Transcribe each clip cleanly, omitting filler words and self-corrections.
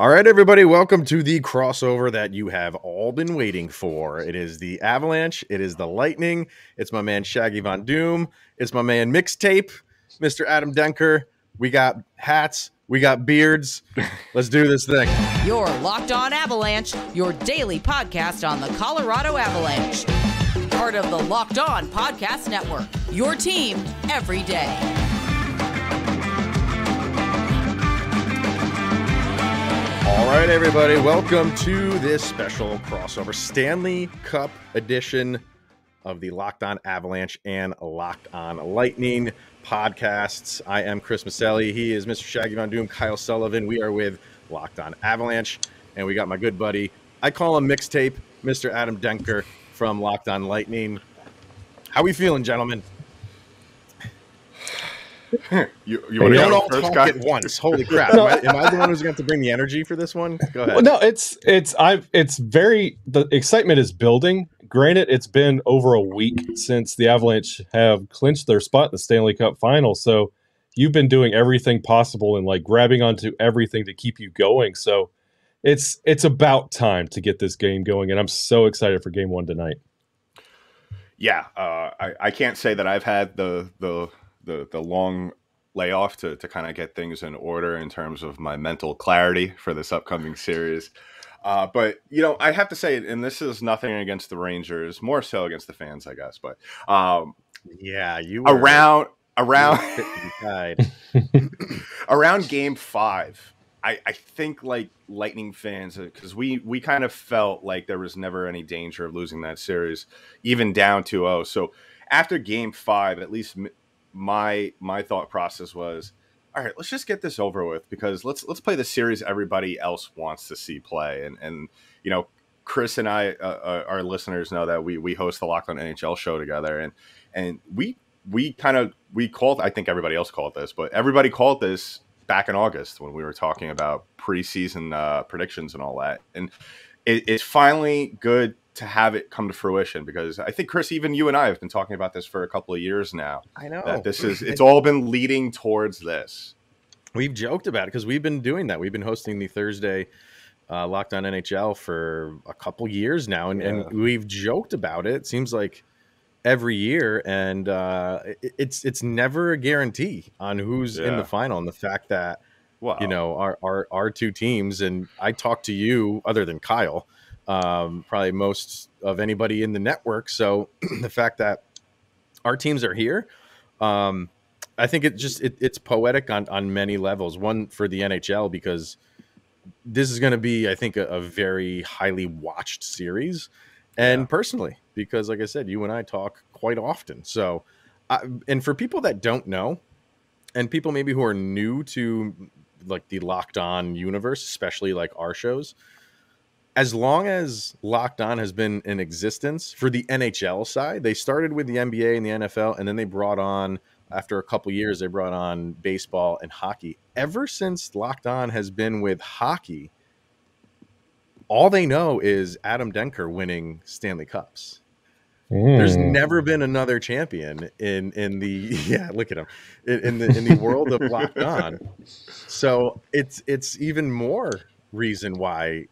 All right, everybody, welcome to the crossover that you have all been waiting for. It is the Avalanche. It is the Lightning. It's my man Shaggy Von Doom. It's my man Mixtape, Mr. Adam Denker. We got hats. We got beards. Let's do this thing. You're Locked On Avalanche, your daily podcast on the Colorado Avalanche. Part of the Locked On Podcast Network, your team every day. All right, everybody, welcome to this special crossover Stanley Cup edition of the Locked On Avalanche and Locked On Lightning podcasts. I am Chris Micieli. He is Mr. Shaggy Von Doom, Kyle Sullivan. We are with Locked On Avalanche, and we got my good buddy, I call him Mixtape, Mr. Adam Denker from Locked On Lightning. How we feeling, gentlemen? You don't all talk at once. Holy crap! Am I the one who's going to bring the energy for this one? Go ahead. Well, no, the excitement is building. Granted, it's been over a week since the Avalanche have clinched their spot in the Stanley Cup Final, so you've been doing everything possible and like grabbing onto everything to keep you going. So it's about time to get this game going, and I'm so excited for Game 1 tonight. Yeah, I can't say that I've had the long layoff to kind of get things in order in terms of my mental clarity for this upcoming series. But, you know, I have to say, and this is nothing against the Rangers, more so against the fans, I guess. But yeah, you were around around Game 5. I think like Lightning fans, because we kind of felt like there was never any danger of losing that series, even down 2-0. So after Game 5, at least my thought process was, all right, let's just get this over with, because let's play the series everybody else wants to see play. And you know, Chris and I, our listeners know that we host the Locked On NHL show together, and we called, I think everybody else called this, but everybody called this back in August when we were talking about preseason predictions and all that. And it's finally good to have it come to fruition, because I think, Chris, even you and I have been talking about this for a couple of years now. I know that it's all been leading towards this. We've joked about it because we've been doing that. We've been hosting the Thursday Locked On NHL for a couple years now, and we've joked about it. It seems like every year, and it's never a guarantee on who's in the final. And the fact that you know, our two teams, and I talk to you other than Kyle, probably most of anybody in the network. So the fact that our teams are here, I think it's poetic on many levels. One, for the NHL, because this is going to be, I think, a very highly watched series. And personally, because like I said, you and I talk quite often. So, and for people that don't know, and people maybe who are new to like the Locked On universe, especially like our shows, as long as Locked On has been in existence for the NHL side, they started with the NBA and the NFL, and then they brought on, after a couple years, they brought on baseball and hockey. Ever since Locked On has been with hockey, all they know is Adam Denker winning Stanley Cups. There's never been another champion in the look at him in the world of Locked On. So it's even more reason why,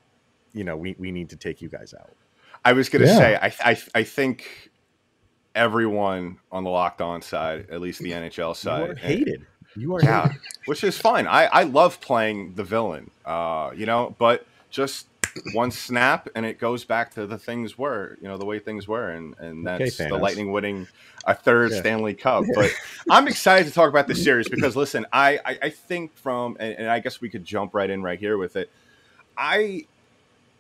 you know, we need to take you guys out. I was going to say, I think everyone on the Locked On side, at least the NHL side, you are hated. You are hated. Which is fine. I love playing the villain, you know, but just one snap and it goes back to the way things were, and that's the Lightning winning a third Stanley Cup. But I'm excited to talk about this series because, listen, I think and I guess we could jump right in right here with it. I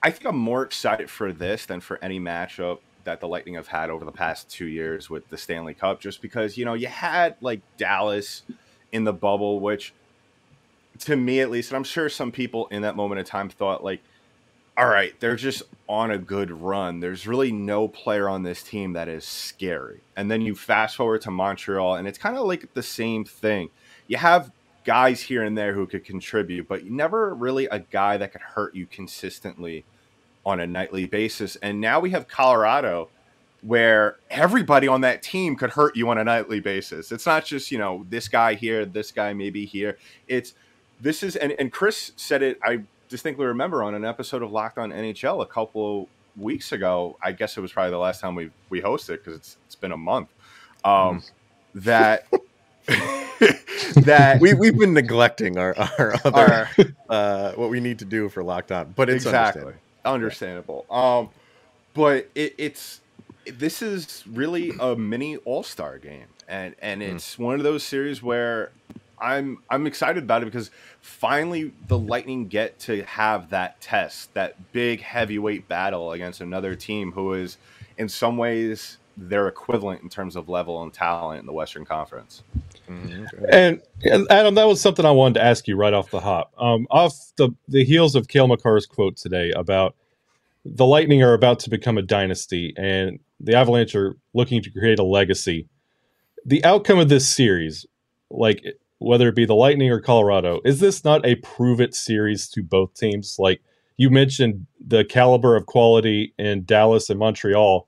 think I'm more excited for this than for any matchup that the Lightning have had over the past 2 years with the Stanley Cup, just because, you know, you had like Dallas in the bubble, which to me at least, and I'm sure some people in that moment of time thought like, all right, they're just on a good run. There's really no player on this team that is scary. And then you fast forward to Montreal, and it's kind of like the same thing. You have guys here and there who could contribute, but never really a guy that could hurt you consistently on a nightly basis. And now we have Colorado, where everybody on that team could hurt you on a nightly basis. It's not just, you know, this guy here, this guy maybe here. And Chris said it, distinctly remember on an episode of Locked On NHL a couple weeks ago, I guess it was probably the last time we hosted, because it's been a month, that that we've been neglecting our other what we need to do for Locked On, but it's understandable. But this is really a mini all-star game, and it's one of those series where I'm excited about it, because finally the Lightning get to have that test, that big heavyweight battle against another team who is in some ways their equivalent in terms of level and talent in the Western Conference. And Adam, that was something I wanted to ask you right off the hop. Off the heels of Cale Makar's quote today about the Lightning are about to become a dynasty and the Avalanche are looking to create a legacy. The outcome of this series, like whether it be the Lightning or Colorado, is this not a prove-it series to both teams? Like you mentioned the caliber of quality in Dallas and Montreal.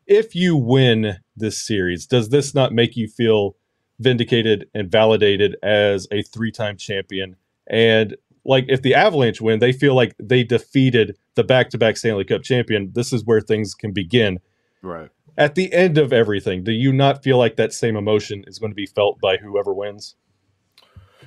If you win this series, does this not make you feel vindicated and validated as a three-time champion? And like if the Avalanche win, they feel like they defeated the back-to-back Stanley Cup champion. This is where things can begin. Right. At the end of everything, do you not feel like that same emotion is going to be felt by whoever wins?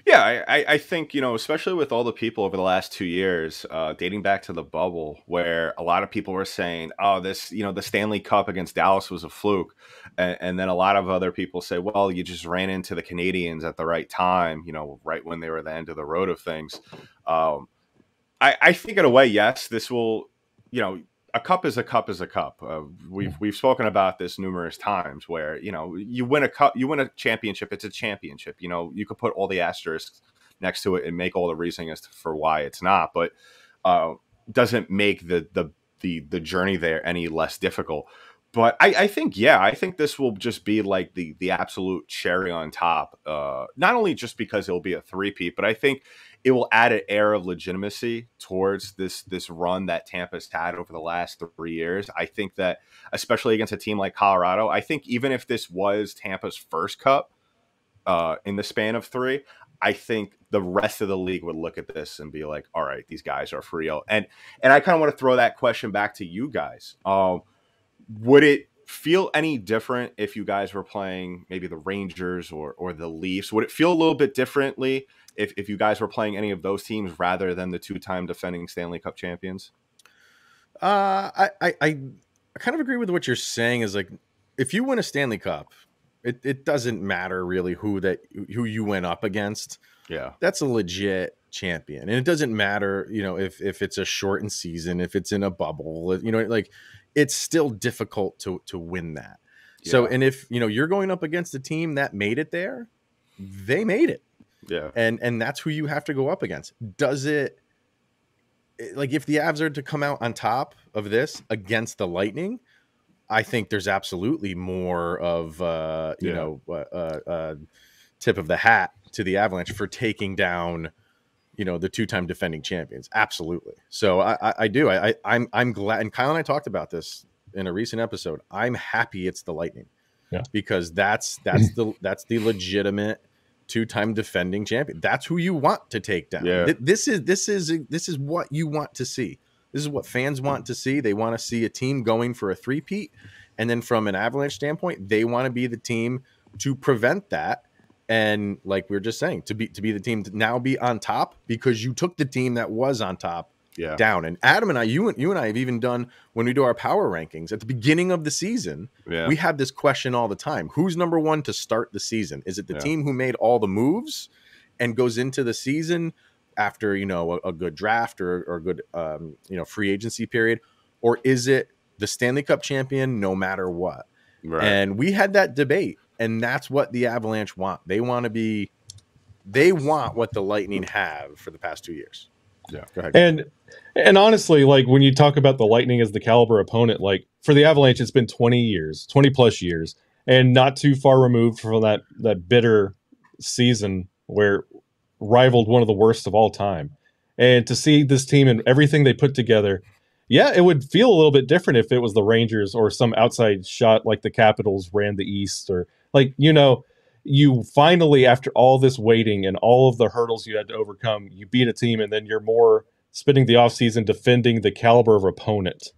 Yeah, I think, especially with all the people over the last 2 years, dating back to the bubble, where a lot of people were saying, oh, this, the Stanley Cup against Dallas was a fluke. And then a lot of other people say, well, you just ran into the Canadians at the right time, right when they were at the end of the road of things. I think in a way, yes, this will, a cup is a cup is a cup. We've spoken about this numerous times where, you win a cup, you win a championship. It's a championship. You could put all the asterisks next to it and make all the reasoning as for why it's not, but doesn't make the journey there any less difficult. But I think this will just be like the absolute cherry on top. Not only just because it'll be a three-peat, but I think it will add an air of legitimacy towards this run that Tampa's had over the last 3 years. I think that, especially against a team like Colorado, I think even if this was Tampa's first cup in the span of 3, I think the rest of the league would look at this and be like, all right, these guys are for real. And I kind of want to throw that question back to you guys. Would it feel any different if you guys were playing maybe the Rangers or the Leafs? Would it feel a little bit differently if you guys were playing any of those teams rather than the 2-time defending Stanley Cup champions? I kind of agree with what you're saying. Is like, if you win a Stanley Cup, it doesn't matter really who you went up against. Yeah, that's a legit champion, and it doesn't matter, if it's a shortened season, if it's in a bubble, like it's still difficult to win that. Yeah. So, and if you're going up against a team that made it there, they made it. Yeah, and that's who you have to go up against. Does it, like, if the Avs are to come out on top of this against the Lightning, I think there's absolutely more of tip of the hat to the Avalanche for taking down the 2-time defending champions. Absolutely. So I do. I'm glad. And Kyle and I talked about this in a recent episode. I'm happy it's the Lightning, because that's the legitimate 2-time defending champion. That's who you want to take down. Yeah. This is what you want to see. This is what fans want to see. They want to see a team going for a three-peat. And then from an Avalanche standpoint, they want to be the team to prevent that. And like we were just saying, to be the team to now be on top, because you took the team that was on top down. And Adam and I, you and I have even done, when we do our power rankings at the beginning of the season, we have this question all the time. Who's number one to start the season? Is it the team who made all the moves and goes into the season after, a good draft or a good, free agency period? Or is it the Stanley Cup champion no matter what? Right. And we had that debate. And that's what the Avalanche want. They want what the Lightning have for the past 2 years. Yeah. Go ahead. And honestly, like when you talk about the Lightning as the caliber opponent, like for the Avalanche, it's been 20 plus years, and not too far removed from that bitter season where rivaled one of the worst of all time. And to see this team and everything they put together, it would feel a little bit different if it was the Rangers or some outside shot like the Capitals ran the East, or you finally, after all this waiting and all of the hurdles you had to overcome, you beat a team, and then you're more spending the offseason defending the caliber of opponent.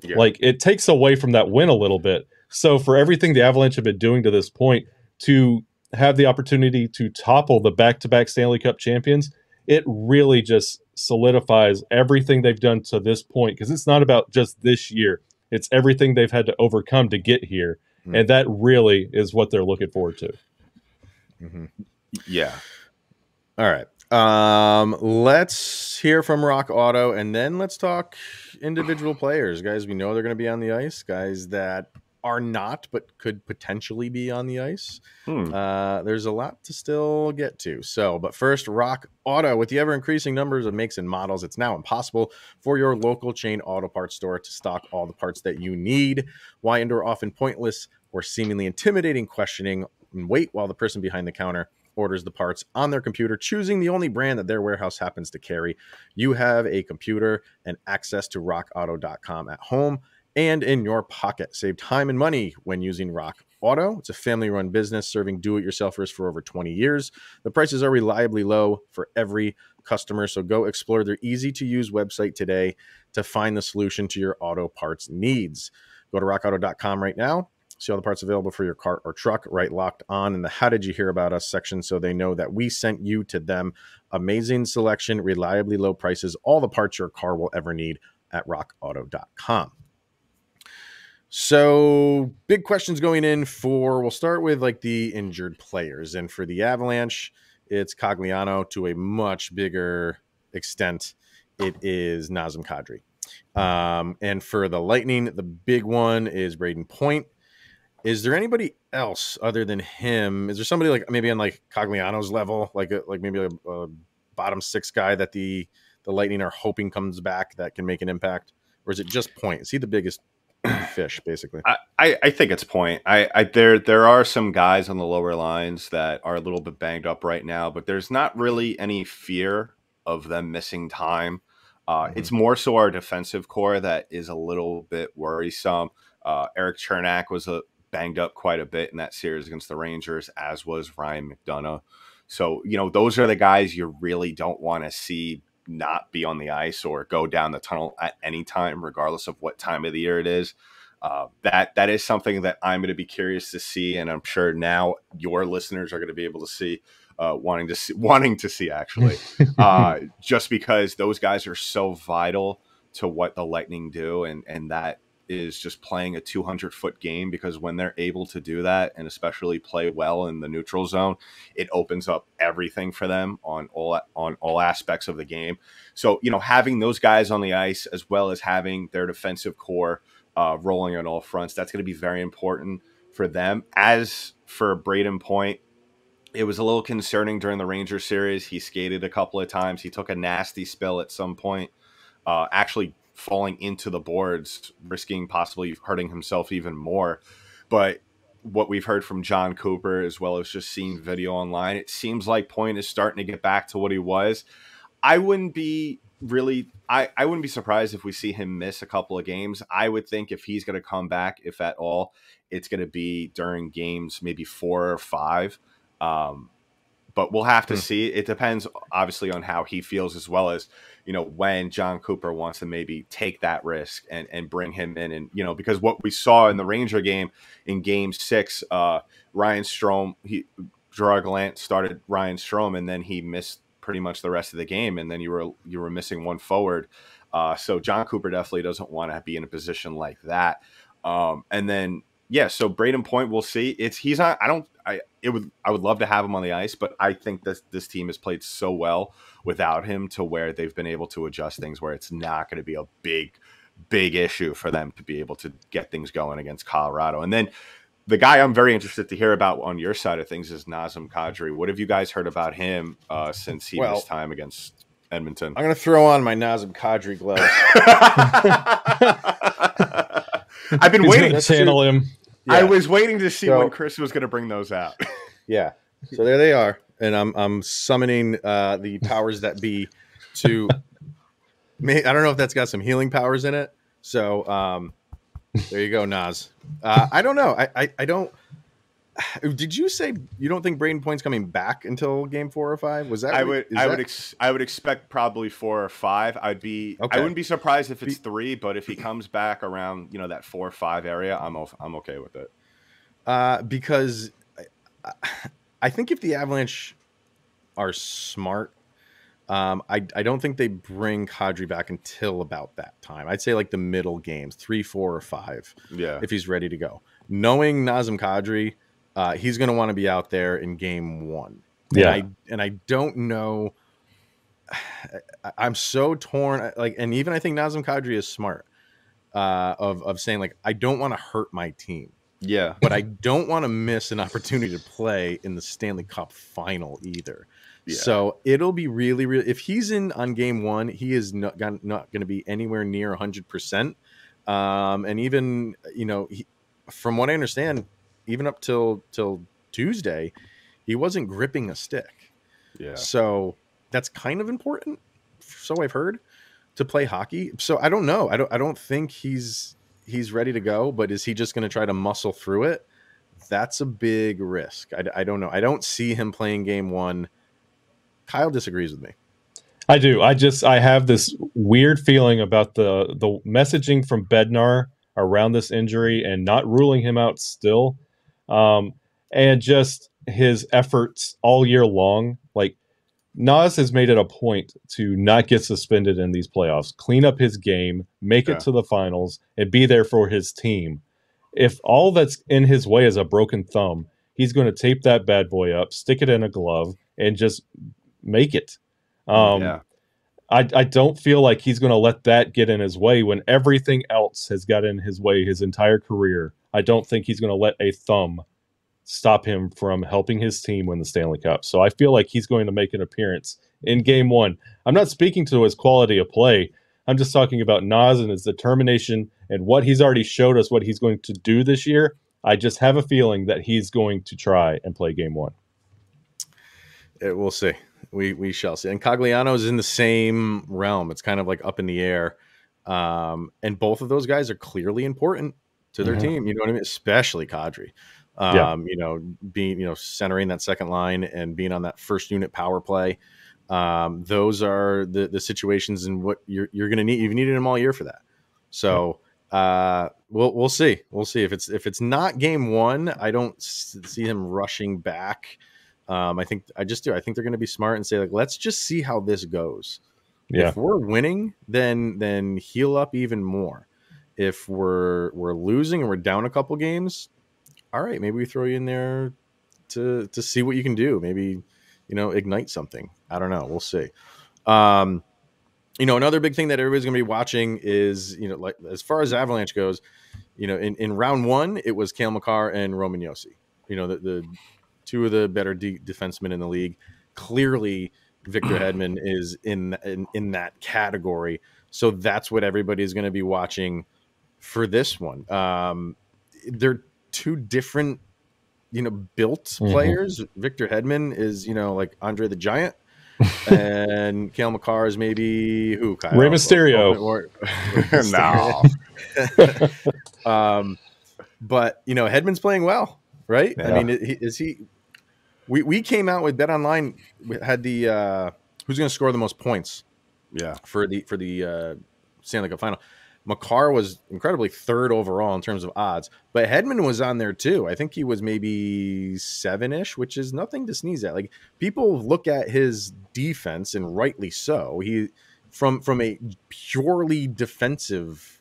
Yeah. Like, it takes away from that win a little bit. So for everything the Avalanche have been doing to this point, to have the opportunity to topple the back-to-back Stanley Cup champions, it really just solidifies everything they've done to this point, because it's not about just this year. It's everything they've had to overcome to get here. Mm-hmm. And that really is what they're looking forward to. Mm-hmm. Yeah. All right. Let's hear from Rock Auto, and then let's talk individual players. Guys we know they're going to be on the ice, guys that are not but could potentially be on the ice. There's a lot to still get to. But first, Rock Auto. With the ever-increasing numbers of makes and models, it's now impossible for your local chain auto parts store to stock all the parts that you need. Why endure often pointless or seemingly intimidating questioning and wait while the person behind the counter orders the parts on their computer, choosing the only brand that their warehouse happens to carry? You have a computer and access to rockauto.com at home and in your pocket. Save time and money when using Rock Auto. It's a family-run business serving do-it-yourselfers for over 20 years. The prices are reliably low for every customer, so go explore their easy-to-use website today to find the solution to your auto parts needs. Go to rockauto.com right now. See all the parts available for your car or truck, right? Locked On in the How Did You Hear About Us section, so they know that we sent you to them. Amazing selection, reliably low prices, all the parts your car will ever need at rockauto.com. So big questions going in for, we'll start with like the injured players. And for the Avalanche, it's Cogliano. To a much bigger extent, it is Nazem Kadri. And for the Lightning, the big one is Braden Point. Is there anybody else other than him? Is there somebody like maybe on like Cogliano's level, like maybe a bottom six guy that the Lightning are hoping comes back that can make an impact? Or is it just Point? Is he the biggest fish, basically? I think it's Point. There are some guys on the lower lines that are a little bit banged up right now, but there's not really any fear of them missing time. It's more so our defensive core that is a little bit worrisome. Eric Chernak was banged up quite a bit in that series against the Rangers, as was Ryan McDonough. So, those are the guys you really don't want to see not be on the ice or go down the tunnel at any time, regardless of what time of the year it is. That is something that I'm going to be curious to see, and I'm sure now your listeners are going to be able to see, wanting to see actually, just because those guys are so vital to what the Lightning do, and that is just playing a 200-foot game, because when they're able to do that, and especially play well in the neutral zone, it opens up everything for them on all aspects of the game. So, having those guys on the ice, as well as having their defensive core rolling on all fronts, that's going to be very important for them. As for Braden Point, it was a little concerning during the Rangers series. He skated a couple of times. He took a nasty spill at some point, actually falling into the boards, risking possibly hurting himself even more. But what we've heard from John Cooper, as well as just seeing video online, it seems like Point is starting to get back to what he was. I wouldn't be surprised if we see him miss a couple of games. I would think if he's going to come back, if at all, it's going to be during games maybe 4 or 5. But we'll have to see. It depends, obviously, on how he feels, as well as, when John Cooper wants to maybe take that risk and bring him in. And, because what we saw in the Ranger game in Game 6, Ryan Strome, Gerard Gallant started Ryan Strome, and then he missed pretty much the rest of the game, and then you were missing one forward. So John Cooper definitely doesn't want to be in a position like that. And then, so Braden Point, we'll see. He's not. I would love to have him on the ice, but I think this team has played so well without him to where they've been able to adjust things where it's not going to be a big issue for them to be able to get things going against Colorado. And then the guy I'm very interested to hear about on your side of things is Nazem Kadri. What have you guys heard about him since he missed time against Edmonton? I'm going to throw on my Nazem Kadri gloves. I've been waiting to channel him. Yeah. I was waiting to see when Chris was going to bring those out. Yeah. So there they are. And I'm summoning the powers that be to I don't know if that's got some healing powers in it. So there you go, Naz. I don't know. I don't. Did you say you don't think Braden Point's coming back until game 4 or 5? Was that? I would expect probably 4 or 5. I wouldn't be surprised if it's 3, but if he comes back around that 4 or 5 area, I'm okay with it. Because I think if the Avalanche are smart, I don't think they bring Kadri back until about that time. I'd say like the middle games, 3, 4, or 5. Yeah, if he's ready to go. Knowing Nazem Kadri. He's going to want to be out there in game 1. Yeah. And I don't know. I'm so torn. And even I think Nazem Kadri is smart of saying, like, I don't want to hurt my team. Yeah. But I don't want to miss an opportunity to play in the Stanley Cup Final either. Yeah. So it'll be really, really, if he's in on game 1, he is not going to be anywhere near 100%. And even, from what I understand, even up till Tuesday, he wasn't gripping a stick. Yeah. So that's kind of important. So I've heard, to play hockey. So I don't know. I don't think he's ready to go, but is he just going to try to muscle through it? That's a big risk. I don't know. I don't see him playing game 1. Kyle disagrees with me. I do. I have this weird feeling about the messaging from Bednar around this injury and not ruling him out still. And just his efforts all year long. Like, Nas has made it a point to not get suspended in these playoffs, clean up his game, make it to the finals, and be there for his team. If all that's in his way is a broken thumb, he's going to tape that bad boy up, stick it in a glove, and just make it. I don't feel like he's going to let that get in his way when everything else has got in his way his entire career. I don't think he's going to let a thumb stop him from helping his team win the Stanley Cup. So I feel like he's going to make an appearance in game 1. I'm not speaking to his quality of play. I'm just talking about Nas and his determination and what he's already showed us what he's going to do this year. I just have a feeling that he's going to try and play game 1. We'll see. We shall see. And Cogliano is in the same realm. It's kind of like up in the air. And both of those guys are clearly important to their team. You know what I mean? Especially Kadri. Being, centering that second line and being on that first unit power play. Those are the situations in what you're going to need. You've needed them all year for that. So we'll see. We'll see if it's not game 1. I don't see him rushing back. I think they're going to be smart and say, like, let's just see how this goes. Yeah. If we're winning, then heal up even more. If we're losing and we're down a couple games, all right, maybe we throw you in there to see what you can do. Maybe, ignite something. I don't know. We'll see. Another big thing that everybody's going to be watching is, like, as far as Avalanche goes, in round 1, it was Cale Makar and Roman Josi. The two of the better defensemen in the league. Clearly, Victor Hedman is in that category. So that's what everybody's going to be watching for this one. They're two different, built players. Victor Hedman is, like Andre the Giant, and Cale Makar is maybe who? Kyle? Rey Mysterio. No. But Hedman's playing well, right? Yeah. I mean, is he? We came out with BetOnline. We had the who's going to score the most points? Yeah, for the Stanley Cup Final. Makar was incredibly 3rd overall in terms of odds, but Hedman was on there too. I think he was maybe 7-ish, which is nothing to sneeze at. Like, people look at his defense, and rightly so. He, from a purely defensive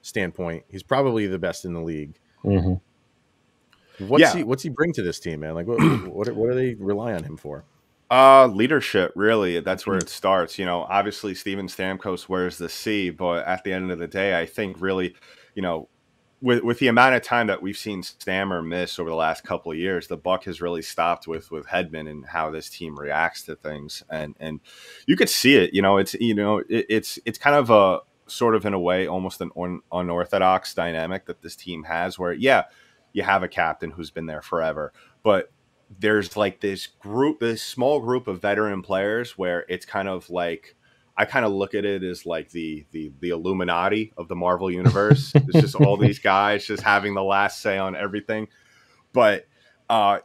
standpoint, he's probably the best in the league. Mm-hmm. What's he bring to this team, man? Like, what do they rely on him for? Leadership, really. That's where it starts. Obviously Steven Stamkos wears the C, but at the end of the day, I think really, with the amount of time that we've seen Stammer miss over the last couple of years, the buck has really stopped with Hedman and how this team reacts to things. And you could see it, it's kind of a sort of, in a way, almost an unorthodox dynamic that this team has where, you have a captain who's been there forever, but there's like this small group of veteran players where it's kind of like, I kind of look at it as like the Illuminati of the Marvel universe. It's just all these guys just having the last say on everything. But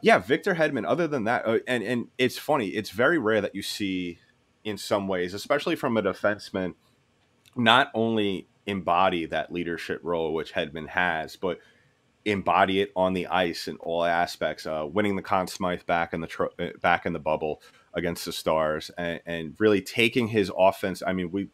Yeah, Victor Hedman. Other than that, and it's funny. It's very rare that you see, in some ways, especially from a defenseman, not only embody that leadership role which Hedman has, but embody it on the ice in all aspects. Winning the Conn Smythe back in the bubble against the Stars, and really taking his offense. I mean,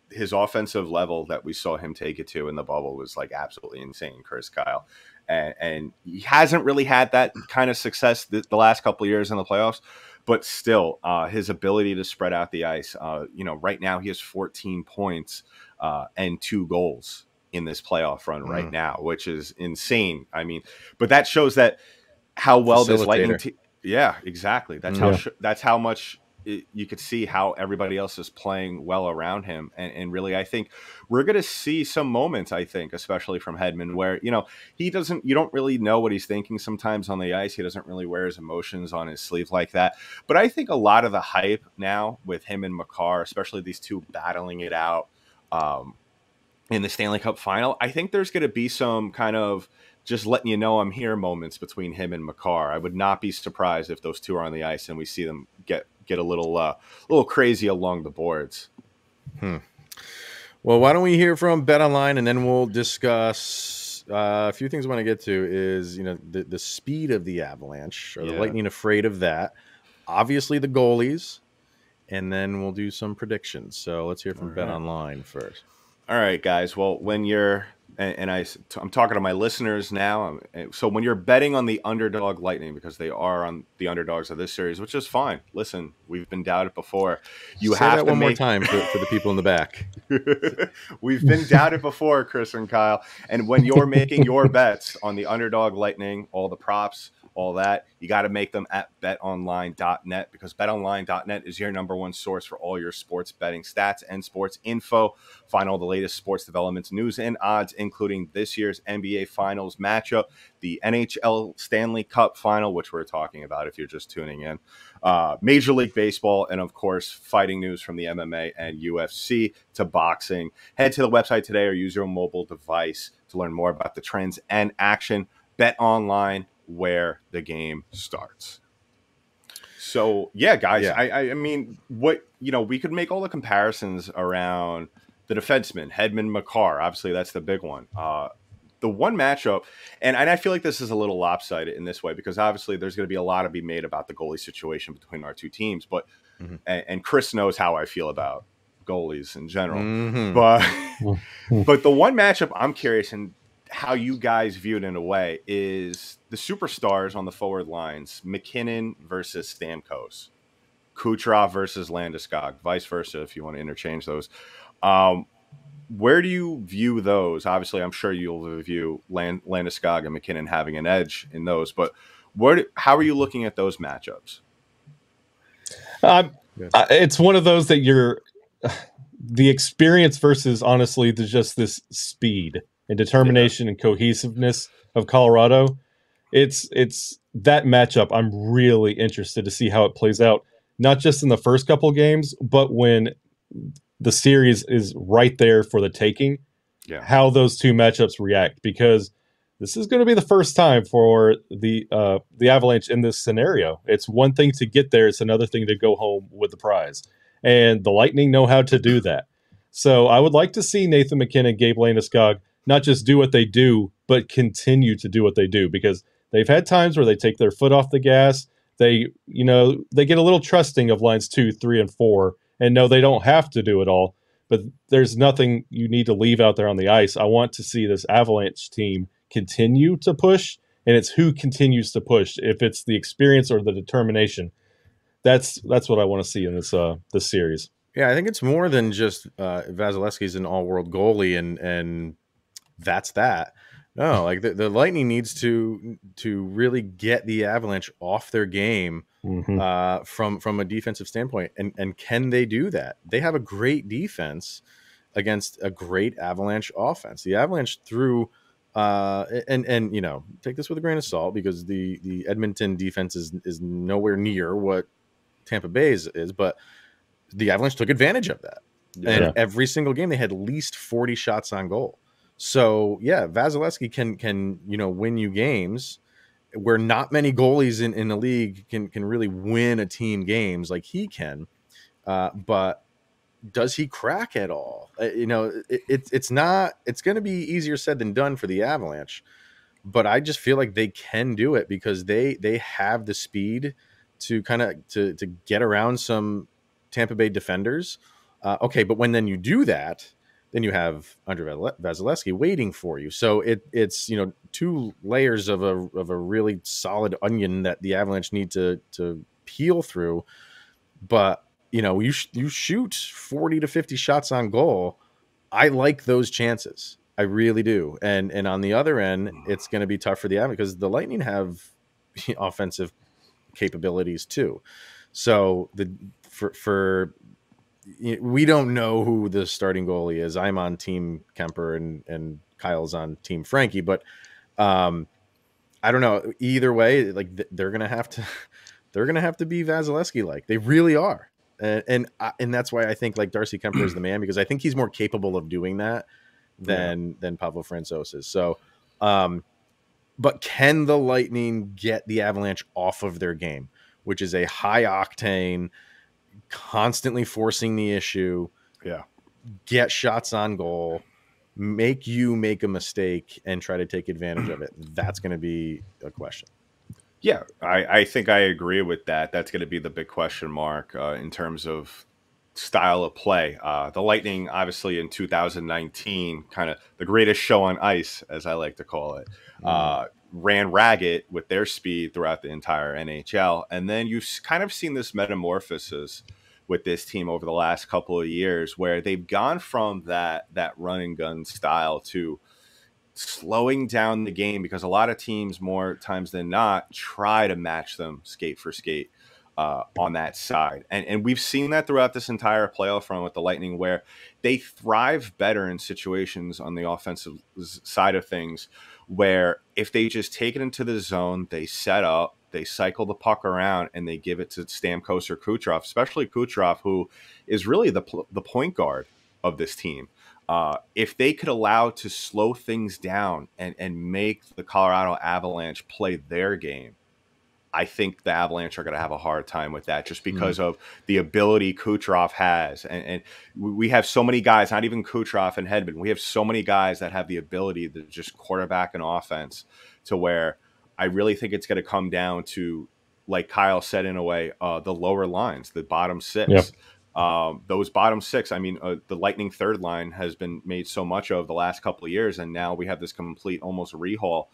his offensive level that we saw him take it to in the bubble was like absolutely insane, Kyle. And he hasn't really had that kind of success the last couple of years in the playoffs, but still, his ability to spread out the ice. Right now he has 14 points and 2 goals in this playoff run right now, which is insane. I mean, but that shows that how well this Lightning team. Yeah, exactly. That's how much you could see how everybody else is playing well around him. And really, I think we're going to see some moments, I think, especially from Hedman, where, you don't really know what he's thinking sometimes on the ice. He doesn't really wear his emotions on his sleeve like that. But I think a lot of the hype now with him and Makar, especially these two battling it out in the Stanley Cup Final, I think there's going to be some kind of just letting you know I'm here moments between him and Makar. I would not be surprised if those two are on the ice and we see them get a little crazy along the boards. Well, why don't we hear from BetOnline, and then we'll discuss a few things I want to get to is, the speed of the Avalanche. Are the Lightning afraid of that? Obviously the goalies, and then we'll do some predictions. So let's hear from BetOnline first. All right, guys. Well, when you're I'm talking to my listeners now. So when you're betting on the underdog Lightning, because they are on the underdogs of this series, which is fine. Listen, we've been doubted before. You have that one more time for the people in the back. We've been doubted before, Chris and Kyle. And when you're making your bets on the underdog Lightning, all the props, all that, you got to make them at betonline.net, because betonline.net is your number one source for all your sports betting stats and sports info. Find all the latest sports developments, news, and odds, including this year's NBA Finals matchup, the NHL Stanley Cup Final, which we're talking about if you're just tuning in, Major League Baseball, and of course, fighting news from the MMA and UFC to boxing. Head to the website today or use your mobile device to learn more about the trends and action. BetOnline, where the game starts. So yeah, guys, I mean, we could make all the comparisons around the defensemen, Hedman, Makar. Obviously, that's the big one. The one matchup, and I feel like this is a little lopsided in this way, because obviously there's going to be a lot to be made about the goalie situation between our two teams. But and Chris knows how I feel about goalies in general. But the one matchup I'm curious and how you guys view it in a way is the superstars on the forward lines, McKinnon versus Stamkos, Kucherov versus Landeskog, vice versa, if you want to interchange those. Where do you view those? Obviously, I'm sure you'll view Landeskog and McKinnon having an edge in those, but how are you looking at those matchups? It's one of those that the experience versus, honestly, just this speed and determination and cohesiveness of Colorado. It's that matchup I'm really interested to see how it plays out, not just in the first couple games, but when the series is right there for the taking, how those two matchups react, because this is going to be the first time for the Avalanche in this scenario. It's one thing to get there. It's another thing to go home with the prize. And the Lightning know how to do that. So I would like to see Nathan McKinnon, Gabe Landeskog, not just do what they do, but continue to do what they do, because they've had times where they take their foot off the gas. They get a little trusting of lines 2, 3, and 4, and no, they don't have to do it all, but there's nothing you need to leave out there on the ice. I want to see this Avalanche team continue to push, and it's who continues to push. If it's the experience or the determination, that's what I want to see in this series. Yeah, I think it's more than just Vasilevsky's an all-world goalie and that's that. No, like the Lightning needs to really get the Avalanche off their game from a defensive standpoint. And can they do that? They have a great defense against a great Avalanche offense. The Avalanche threw and take this with a grain of salt, because the Edmonton defense is nowhere near what Tampa Bay's is, but the Avalanche took advantage of that. And every single game they had at least 40 shots on goal. So yeah, Vasilevsky can win you games, where not many goalies in the league can really win a team games like he can. But does he crack at all? It's going to be easier said than done for the Avalanche, but I just feel like they can do it because they have the speed to kind of to get around some Tampa Bay defenders. Okay, but when then you do that, then you have Andre Vasilevsky waiting for you. So it's two layers of a really solid onion that the Avalanche need to peel through. But you shoot 40 to 50 shots on goal. I like those chances. I really do. And on the other end, it's going to be tough for the Avalanche because the Lightning have offensive capabilities too. So we don't know who the starting goalie is. I'm on Team Kemper and Kyle's on Team Frankie, but I don't know. Either way, like they're gonna have to be Vasilevsky like. They really are. And that's why I think like Darcy Kemper is the man, because I think he's more capable of doing that than Pavel Francouz is. So, but can the Lightning get the Avalanche off of their game, which is a high octane, constantly forcing the issue, get shots on goal, make you make a mistake and try to take advantage of it? That's going to be a question. Yeah, I think I agree with that. That's going to be the big question mark in terms of style of play. The Lightning, obviously, in 2019, kind of the greatest show on ice, as I like to call it, ran ragged with their speed throughout the entire NHL. And then you've kind of seen this metamorphosis with this team over the last couple of years where they've gone from that run and gun style to slowing down the game, because a lot of teams more times than not try to match them skate for skate on that side. And we've seen that throughout this entire playoff run with the Lightning, where they thrive better in situations on the offensive side of things, where if they just take it into the zone, they set up, they cycle the puck around, and they give it to Stamkos or Kucherov, especially Kucherov, who is really the point guard of this team. If they could allow to slow things down and make the Colorado Avalanche play their game, I think the Avalanche are going to have a hard time with that, just because of the ability Kucherov has. And we have so many guys, not even Kucherov and Hedman, we have so many guys that have the ability to just quarterback an offense, to where I really think it's going to come down to, like Kyle said, in a way, the lower lines, the bottom six. Yep. Those bottom six, I mean, the Lightning third line has been made so much of the last couple of years, and now we have this complete almost rehaul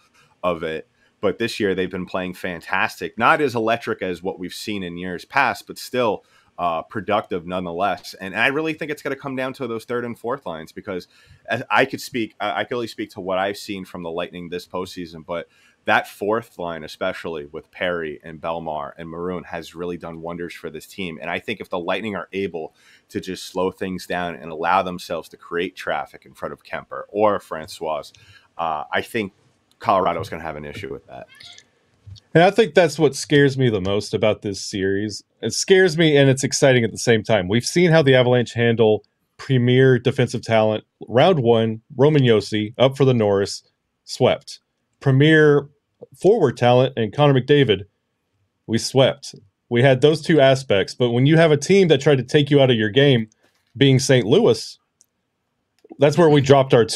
of it. But this year they've been playing fantastic, not as electric as what we've seen in years past, but still productive nonetheless. And I really think it's going to come down to those third and fourth lines, because I could only speak to what I've seen from the Lightning this postseason, but that fourth line, especially with Perry and Belmar and Maroon, has really done wonders for this team. And I think if the Lightning are able to just slow things down and allow themselves to create traffic in front of Kemper or Francois, I think Colorado's going to have an issue with that. And I think that's what scares me the most about this series. It scares me and it's exciting at the same time. We've seen how the Avalanche handle premier defensive talent. Round one, Roman Josi, up for the Norris, swept. Premier forward talent and Connor McDavid, we swept. We had those two aspects. But when you have a team that tried to take you out of your game, being St. Louis, that's where we dropped our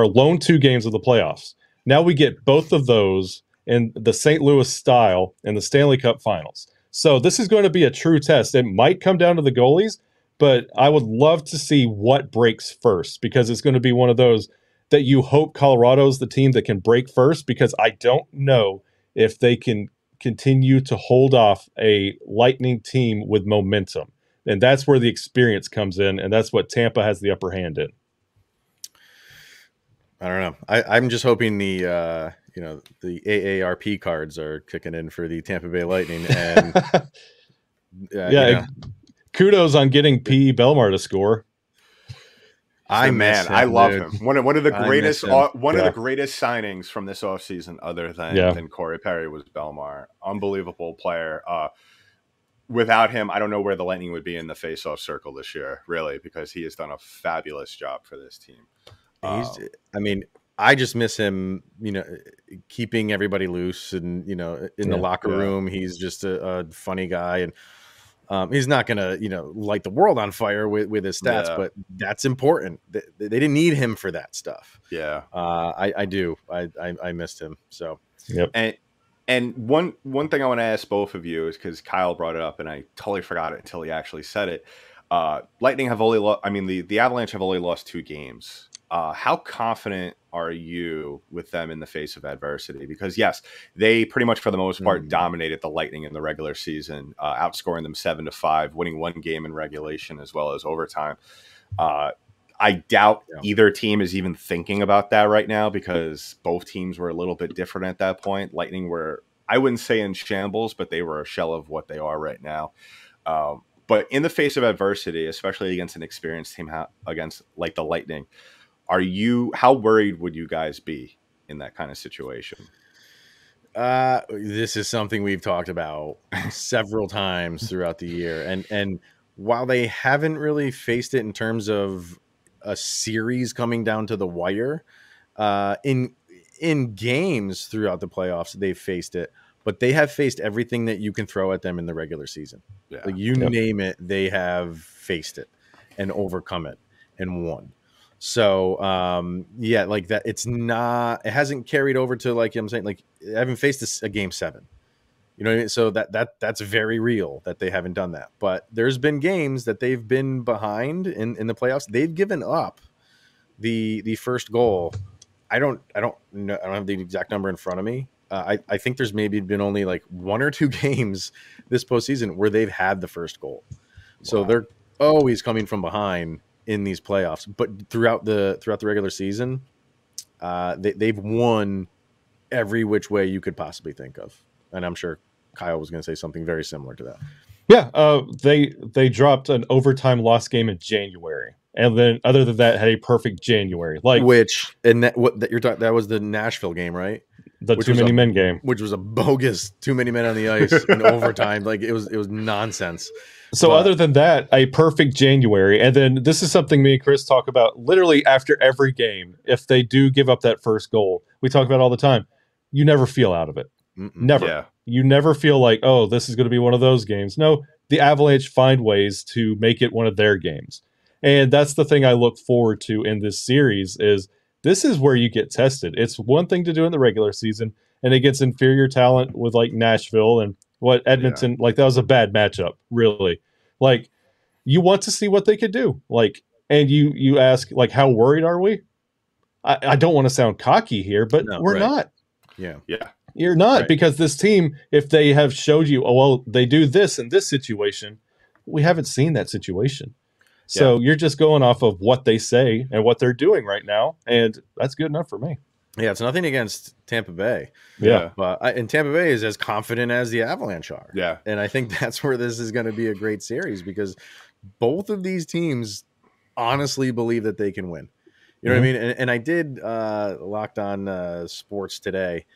lone two games of the playoffs. Now we get both of those in the St. Louis style in the Stanley Cup Finals. So this is going to be a true test. It might come down to the goalies, but I would love to see what breaks first, because it's going to be one of those that you hope Colorado's the team that can break first, because I don't know if they can continue to hold off a Lightning team with momentum. And that's where the experience comes in, and that's what Tampa has the upper hand in. I don't know. I'm just hoping the AARP cards are kicking in for the Tampa Bay Lightning, and kudos on getting P. Belmar to score. I love him. One of the greatest the greatest signings from this offseason, other than Corey Perry, was Belmar. Unbelievable player. Without him, I don't know where the Lightning would be in the face-off circle this year, really, because he has done a fabulous job for this team. I just miss him, keeping everybody loose and, in the locker room. He's just a funny guy, and he's not going to, light the world on fire with his stats, but that's important. They didn't need him for that stuff. Yeah. I do. I missed him. So, And one thing I want to ask both of you is, because Kyle brought it up and I totally forgot it until he actually said it. Lightning have only the Avalanche have only lost 2 games. How confident are you with them in the face of adversity? Because yes, they pretty much for the most part dominated the Lightning in the regular season, outscoring them 7-5, winning 1 game in regulation as well as overtime. I doubt either team is even thinking about that right now, because both teams were a little bit different at that point. Lightning were, I wouldn't say in shambles, but they were a shell of what they are right now. But in the face of adversity, especially against an experienced team, against like the Lightning, how worried would you guys be in that kind of situation? This is something we've talked about several times throughout the year. And while they haven't really faced it in terms of a series coming down to the wire, in games throughout the playoffs, they've faced it, but they have faced everything that you can throw at them in the regular season. Like name it, they have faced it and overcome it and won. So, like that, it hasn't carried over to, like I'm saying, like I haven't faced a game 7, you know what I mean? So that's very real that they haven't done that, but there's been games that they've been behind in the playoffs. They've given up the first goal. I don't know. I don't have the exact number in front of me. I think there's maybe been only like 1 or 2 games this postseason where they've had the first goal. So they're always coming from behind in these playoffs, but throughout the regular season, they've won every which way you could possibly think of. And I'm sure Kyle was going to say something very similar to that. Yeah, they dropped an overtime loss game in January, and then other than that, had a perfect January. Like that was the Nashville game, right? The too many men game, which was a bogus too many men on the ice in overtime. Like it was nonsense. So other than that, a perfect January. And then this is something me and Chris talk about literally after every game. If they do give up that first goal, we talk about it all the time. You never feel out of it. Never. Yeah. You never feel like, oh, this is going to be one of those games. No, the Avalanche find ways to make it one of their games. And that's the thing I look forward to in this series is this is where you get tested. It's one thing to do in the regular season, and it gets inferior talent with like Nashville and what Edmonton, like that was a bad matchup, really. Like you want to see what they could do. Like, and you ask, like, how worried are we? I don't want to sound cocky here, but we're not. Yeah. You're not, because this team, if they have showed you, oh, well, they do this in this situation, we haven't seen that situation. So you're just going off of what they say and what they're doing right now, and that's good enough for me. Yeah, it's nothing against Tampa Bay. Yeah. But and Tampa Bay is as confident as the Avalanche are. Yeah. And I think that's where this is going to be a great series, because both of these teams honestly believe that they can win. You know what I mean? And I did Locked On Sports today,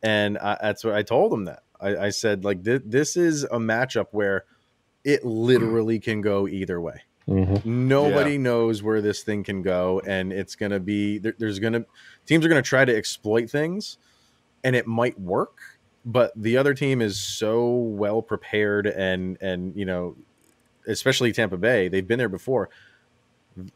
and that's what I told them that. I said, like, this is a matchup where it literally can go either way. Nobody knows where this thing can go, and it's going to be teams are going to try to exploit things, and it might work, but the other team is so well prepared, and especially Tampa Bay, they've been there before.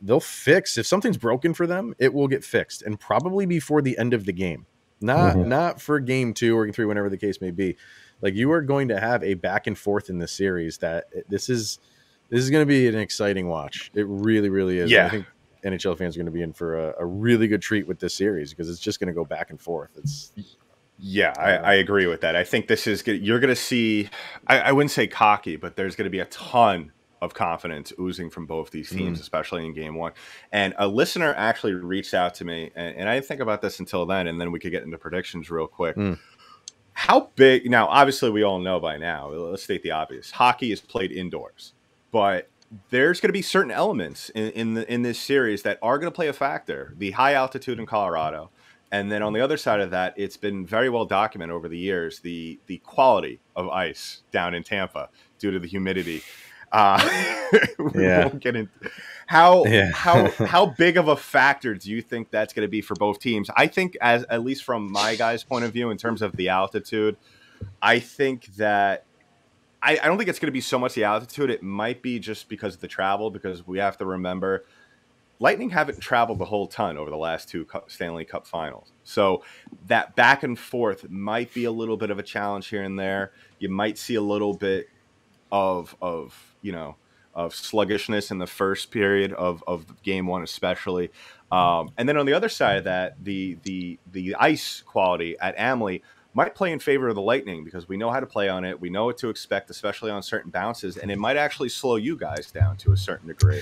They'll fix, if something's broken for them, it will get fixed, and probably before the end of the game, not for game 2 or 3, whenever the case may be. Like, you are going to have a back and forth in this series that this is going to be an exciting watch. It really, really is. Yeah. I think NHL fans are going to be in for a really good treat with this series, because it's just going to go back and forth. I agree with that. I think this is good. You're going to see, I wouldn't say cocky, but there's going to be a ton of confidence oozing from both these teams, especially in game 1. And a listener actually reached out to me, and I didn't think about this until then, and then we could get into predictions real quick. How big, now, obviously we all know by now, let's state the obvious, hockey is played indoors, but there's going to be certain elements in this series that are going to play a factor. The high altitude in Colorado, and then on the other side of that, it's been very well documented over the years, the quality of ice down in Tampa due to the humidity. We won't get into. How big of a factor do you think that's going to be for both teams? I think, as at least from my guy's point of view, in terms of the altitude, I think that I don't think it's going to be so much the altitude. It might be just because of the travel, because we have to remember Lightning haven't traveled the whole ton over the last two Stanley Cup Finals. So that back and forth might be a little bit of a challenge here and there. You might see a little bit of sluggishness in the first period of game one, especially. And then on the other side of that, the ice quality at Amalie might play in favor of the Lightning, because we know how to play on it. We know what to expect, especially on certain bounces, and it might actually slow you guys down to a certain degree.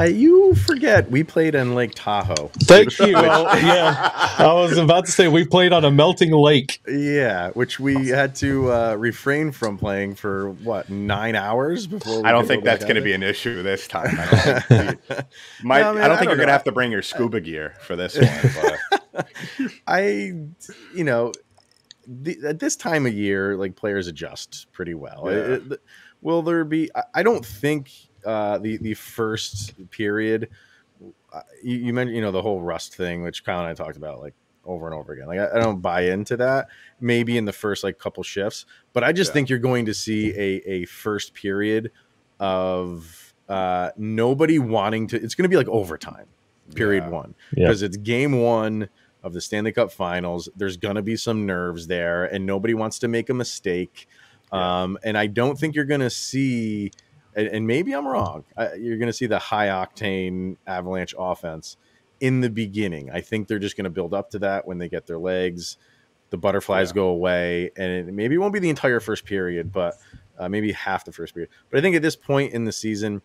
You forget we played in Lake Tahoe. Thank you. Yeah, I was about to say we played on a melting lake. Yeah, which we had to refrain from playing for 9 hours before. I don't think that's going to be an issue this time. I don't think you're going to have to bring your scuba gear for this one. But. At this time of year, like, players adjust pretty well. Yeah. Will there be? I don't think the first period. You mentioned, the whole rust thing, which Kyle and I talked about like over and over again. Like, I don't buy into that. Maybe in the first couple shifts, but I just think you're going to see a first period of nobody wanting to. It's going to be like overtime, period one, because it's game one of the Stanley Cup Finals. There's going to be some nerves there, and nobody wants to make a mistake. And I don't think you're going to see, and maybe I'm wrong, you're going to see the high-octane Avalanche offense in the beginning. I think they're just going to build up to that when they get their legs. The butterflies go away, and maybe it won't be the entire first period, but maybe half the first period. But I think at this point in the season,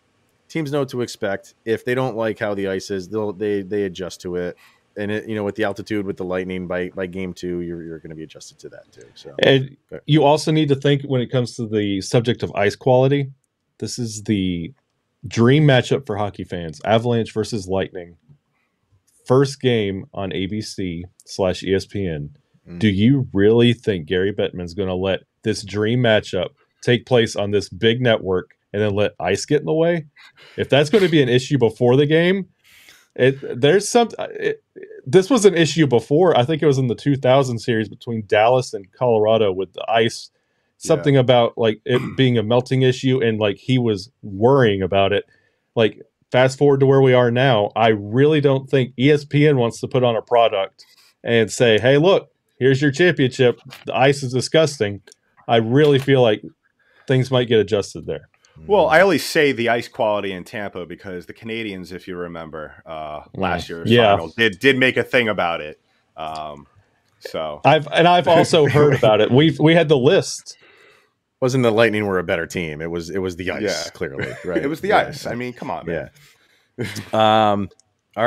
teams know what to expect. If they don't like how the ice is, they adjust to it. And with the altitude, with the Lightning, by game two, you're going to be adjusted to that too. So, and you also need to think, when it comes to the subject of ice quality, this is the dream matchup for hockey fans: Avalanche versus Lightning. First game on ABC/ESPN. Do you really think Gary Bettman's going to let this dream matchup take place on this big network and then let ice get in the way? If that's going to be an issue before the game. This was an issue before. I think it was in the 2000 series between Dallas and Colorado with the ice. Something about like it being a melting issue, and like he was worrying about it. Like, fast forward to where we are now, I really don't think ESPN wants to put on a product and say, "Hey, look, here's your championship. The ice is disgusting." I really feel like things might get adjusted there. Well, I always say the ice quality in Tampa because the Canadians, if you remember, last year's final did make a thing about it. So I've also heard about it. We had the list. Wasn't the Lightning were a better team? It was the ice, clearly, right? It was the ice. I mean, come on, man. Yeah. All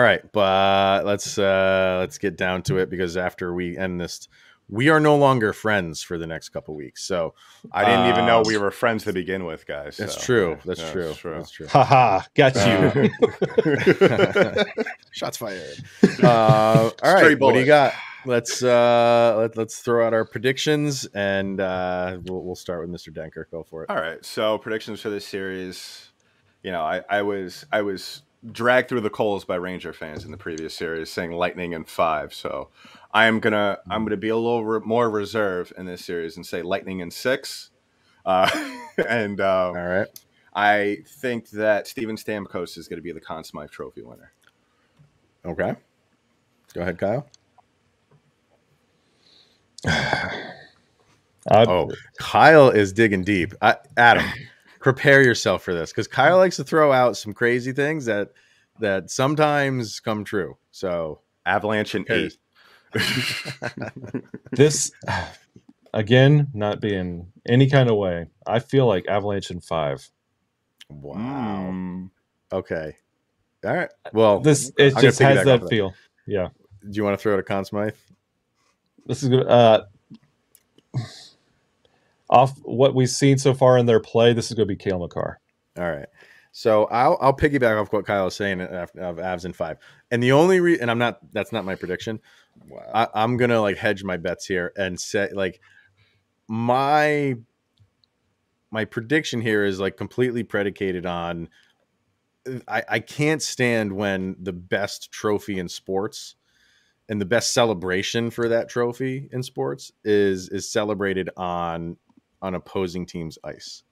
right, but let's get down to it, because after we end this, we are no longer friends for the next couple weeks. So I didn't even know we were friends to begin with, guys. That's true. That's true. Haha, got you. Shots fired. All right, what do you got? Let's throw out our predictions, and we'll start with Mr. Denker. Go for it. All right. So predictions for this series. I was dragged through the coals by Ranger fans in the previous series, saying Lightning in 5. So I'm gonna be a little more reserved in this series and say Lightning in 6. And all right, I think that Steven Stamkos is going to be the Conn Smythe Trophy winner. Okay, go ahead, Kyle. Kyle is digging deep. Adam, prepare yourself for this, because Kyle likes to throw out some crazy things that sometimes come true. So Avalanche in 8. This, again, not being any kind of way, I feel like Avalanche in 5. Wow. Okay. All right. Well, it just has that feel. Yeah. Do you want to throw it a Conn Smythe? This is good. Off what we've seen so far in their play, this is going to be Cale Makar. All right. So I'll piggyback off what Kyle is saying of Avs in 5. And the only reason, and that's not my prediction. Wow. I'm going to hedge my bets here and say my prediction here is completely predicated on I can't stand when the best trophy in sports and the best celebration for that trophy in sports is celebrated on opposing team's ice.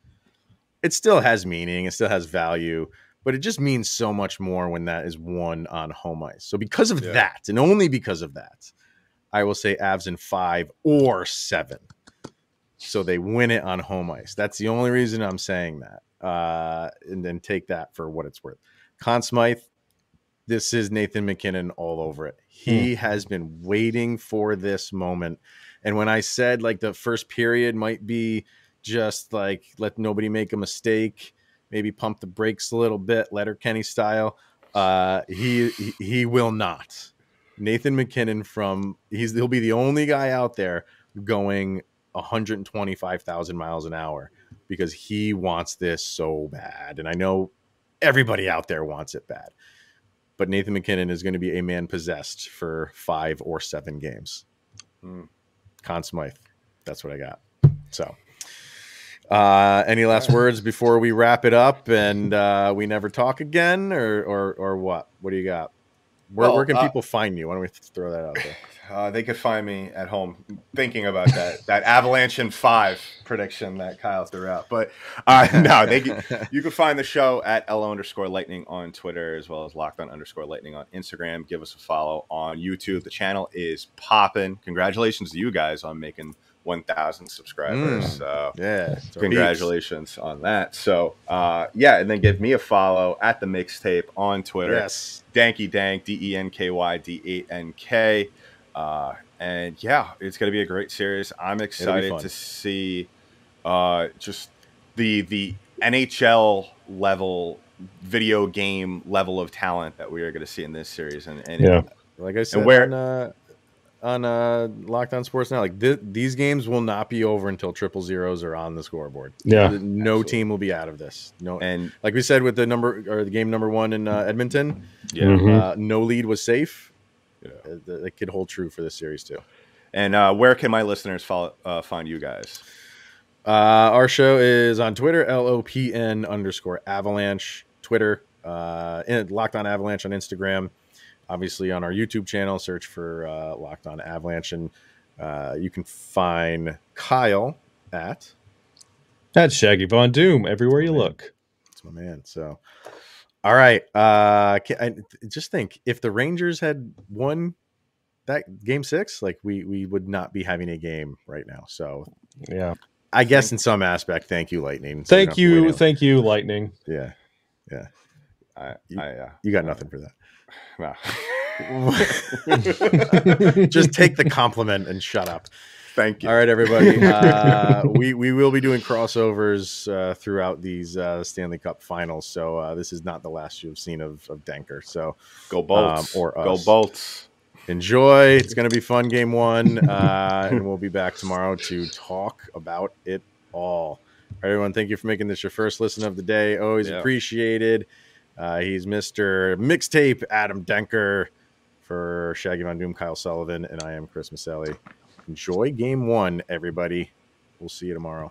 It still has meaning, it still has value, but it just means so much more when that is won on home ice. So because of that, and only because of that, I will say Avs in 5 or 7. So they win it on home ice. That's the only reason I'm saying that. And then take that for what it's worth. Conn Smythe, this is Nathan MacKinnon all over it. He has been waiting for this moment. And when I said like the first period might be just like let nobody make a mistake, maybe pump the brakes a little bit, Letterkenny style, he will not. Nathan MacKinnon he'll be the only guy out there going 125,000 miles an hour because he wants this so bad. And I know everybody out there wants it bad. But Nathan MacKinnon is going to be a man possessed for 5 or 7 games. Conn Smythe. That's what I got. So, any last words before we wrap it up and we never talk again, or what? What do you got? Where can people find you? Why don't we throw that out there? They could find me at home thinking about that Avalanche in 5 prediction that Kyle threw out. But no, you can find the show at LO_Lightning on Twitter, as well as Locked_Lightning on Instagram. Give us a follow on YouTube. The channel is popping. Congratulations to you guys on making 1,000 subscribers. Congratulations on that. So and then give me a follow at the Mixtape on Twitter. Yes, Danky Dank, DENKYD8NK. And it's going to be a great series. I'm excited to see just the NHL level, video game level of talent that we are going to see in this series. And like I said, on Locked On Sports Now, like these games will not be over until 000s are on the scoreboard. No team will be out of this. No, and like we said with the game number 1 in Edmonton, no lead was safe. It could hold true for this series too. And where can my listeners find you guys? Our show is on Twitter, LOPN_Avalanche, Twitter, and Locked On Avalanche on Instagram. Obviously on our YouTube channel, search for Locked On Avalanche, and you can find Kyle at Shaggy Von Doom everywhere you look. That's my man. So. All right. I just think if the Rangers had won that game 6, like we would not be having a game right now. So I guess in some aspect, thank you, Lightning. So thank you, Lightning. Yeah. You got nothing for that. No. Just take the compliment and shut up. Thank you. All right, everybody. We will be doing crossovers throughout these Stanley Cup Finals. So this is not the last you have seen of Denker. So go Bolts or us. Go Bolts. Enjoy. It's going to be fun. Game 1, and we'll be back tomorrow to talk about it all. Everyone, thank you for making this your first listen of the day. Always appreciated. He's Mr. Mixtape Adam Denker. For Shaggy Von Doom, Kyle Sullivan, and I am Chris Micieli. Enjoy game 1, everybody. We'll see you tomorrow.